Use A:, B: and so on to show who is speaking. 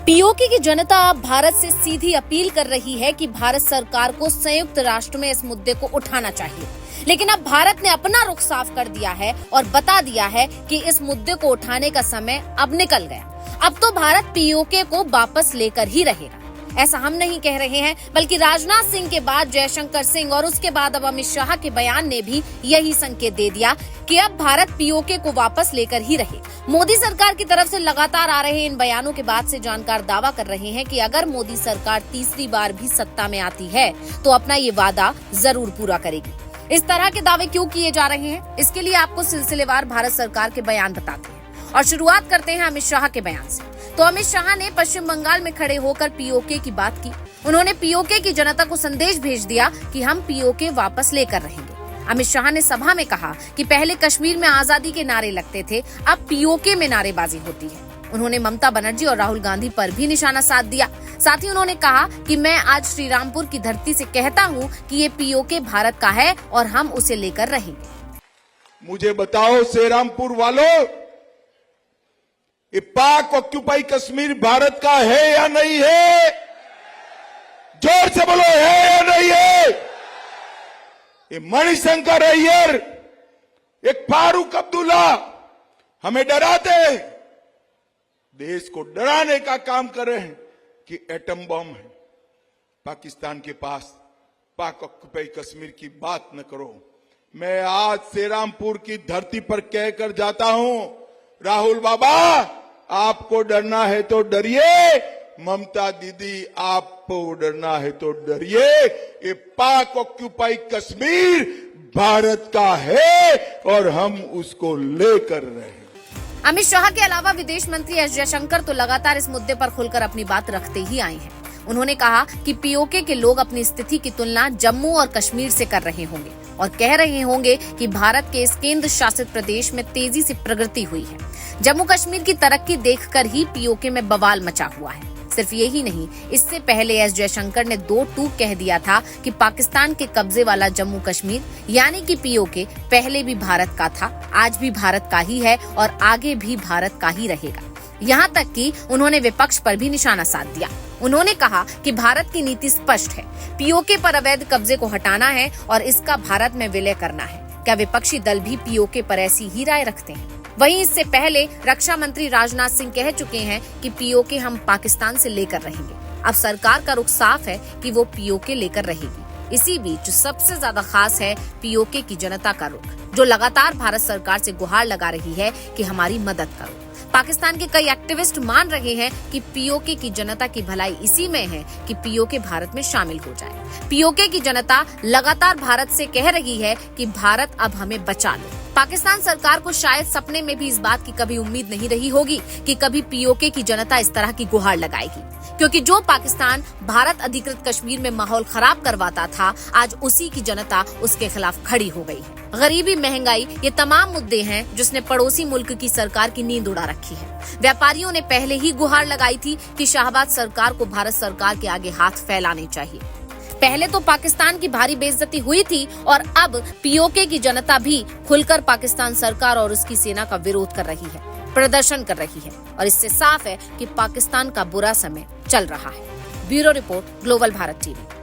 A: PoK की जनता अब भारत से सीधी अपील कर रही है कि भारत सरकार को संयुक्त राष्ट्र में इस मुद्दे को उठाना चाहिए। लेकिन अब भारत ने अपना रुख साफ कर दिया है और बता दिया है कि इस मुद्दे को उठाने का समय अब निकल गया। अब तो भारत पीओके को वापस लेकर ही रहेगा। ऐसा हम नहीं कह रहे हैं, बल्कि राजनाथ सिंह के बाद जयशंकर सिंह और उसके बाद अब अमित शाह के बयान ने भी यही संकेत दे दिया कि अब भारत पीओके को वापस लेकर ही रहे। मोदी सरकार की तरफ से लगातार आ रहे इन बयानों के बाद से जानकार दावा कर रहे हैं कि अगर मोदी सरकार तीसरी बार भी सत्ता में आती है तो अपना ये वादा जरूर पूरा करेगी। इस तरह के दावे क्यों किए जा रहे हैं, इसके लिए आपको सिलसिलेवार भारत सरकार के बयान बताते हैं और शुरुआत करते हैं अमित शाह के बयान से। तो अमित शाह ने पश्चिम बंगाल में खड़े होकर पीओके की बात की। उन्होंने पीओके की जनता को संदेश भेज दिया कि हम पीओके वापस लेकर रहेंगे। अमित शाह ने सभा में कहा कि पहले कश्मीर में आजादी के नारे लगते थे, अब पीओके में नारेबाजी होती है। उन्होंने ममता बनर्जी और राहुल गांधी पर भी निशाना साध दिया। साथ ही उन्होंने कहा कि मैं आज श्रीरामपुर की धरती से कहता हूं कि ये पीओके भारत का है और हम उसे लेकर रहेंगे।
B: मुझे बताओ श्रीरामपुर वालों, ये पाक ऑक्यूपाई कश्मीर भारत का है या नहीं है? जोर से बोलो, है या नहीं है? ये मणिशंकर अय्यर, एक फारूक अब्दुल्ला हमें डराते हैं, देश को डराने का काम कर रहे हैं कि एटम बम है पाकिस्तान के पास, पाक ऑक्यूपाई कश्मीर की बात न करो। मैं आज श्रीरामपुर की धरती पर कहकर जाता हूं, राहुल बाबा आपको डरना है तो डरिए, ममता दीदी आपको डरना है तो डरिए। ये पाक ऑक्यूपाई कश्मीर भारत का है और हम उसको लेकर रहे।
A: अमित शाह के अलावा विदेश मंत्री एस जयशंकर तो लगातार इस मुद्दे पर खुलकर अपनी बात रखते ही आए हैं। उन्होंने कहा कि पीओके के लोग अपनी स्थिति की तुलना जम्मू और कश्मीर से कर रहे होंगे और कह रहे होंगे कि भारत के इस केंद्र शासित प्रदेश में तेजी से प्रगति हुई है। जम्मू कश्मीर की तरक्की देखकर ही पीओके में बवाल मचा हुआ है। सिर्फ यही नहीं, इससे पहले एस जयशंकर ने 2 टूक कह दिया था कि पाकिस्तान के कब्जे वाला जम्मू कश्मीर यानी कि पीओके पहले भी भारत का था, आज भी भारत का ही है और आगे भी भारत का ही रहेगा। यहाँ तक कि उन्होंने विपक्ष पर भी निशाना साध दिया। उन्होंने कहा कि भारत की नीति स्पष्ट है, पीओके पर अवैध कब्जे को हटाना है और इसका भारत में विलय करना है। क्या विपक्षी दल भी पीओके पर ऐसी ही राय रखते हैं? वहीं इससे पहले रक्षा मंत्री राजनाथ सिंह कह चुके हैं कि पीओके हम पाकिस्तान से लेकर रहेंगे। अब सरकार का रुख साफ है कि वो पीओके लेकर रहेगी। इसी बीच सबसे ज्यादा खास है पीओके की जनता का रुख, जो लगातार भारत सरकार से गुहार लगा रही है कि हमारी मदद करो। पाकिस्तान के कई एक्टिविस्ट मान रहे हैं कि पीओके की जनता की भलाई इसी में है कि पीओके भारत में शामिल हो जाए। पीओके की जनता लगातार भारत से कह रही है कि भारत अब हमें बचा लो। पाकिस्तान सरकार को शायद सपने में भी इस बात की कभी उम्मीद नहीं रही होगी कि कभी पीओके की जनता इस तरह की गुहार लगाएगी, क्योंकि जो पाकिस्तान भारत अधिकृत कश्मीर में माहौल खराब करवाता था, आज उसी की जनता उसके खिलाफ खड़ी हो गई है। गरीबी, महंगाई, ये तमाम मुद्दे हैं जिसने पड़ोसी मुल्क की सरकार की नींद उड़ा रखी है। व्यापारियों ने पहले ही गुहार लगाई थी कि शाहबाज सरकार को भारत सरकार के आगे हाथ फैलाने चाहिए। पहले तो पाकिस्तान की भारी बेइज्जती हुई थी और अब पीओके की जनता भी खुलकर पाकिस्तान सरकार और उसकी सेना का विरोध कर रही है, प्रदर्शन कर रही है और इससे साफ है कि पाकिस्तान का बुरा समय चल रहा है। Bureau report, global Bharat TV.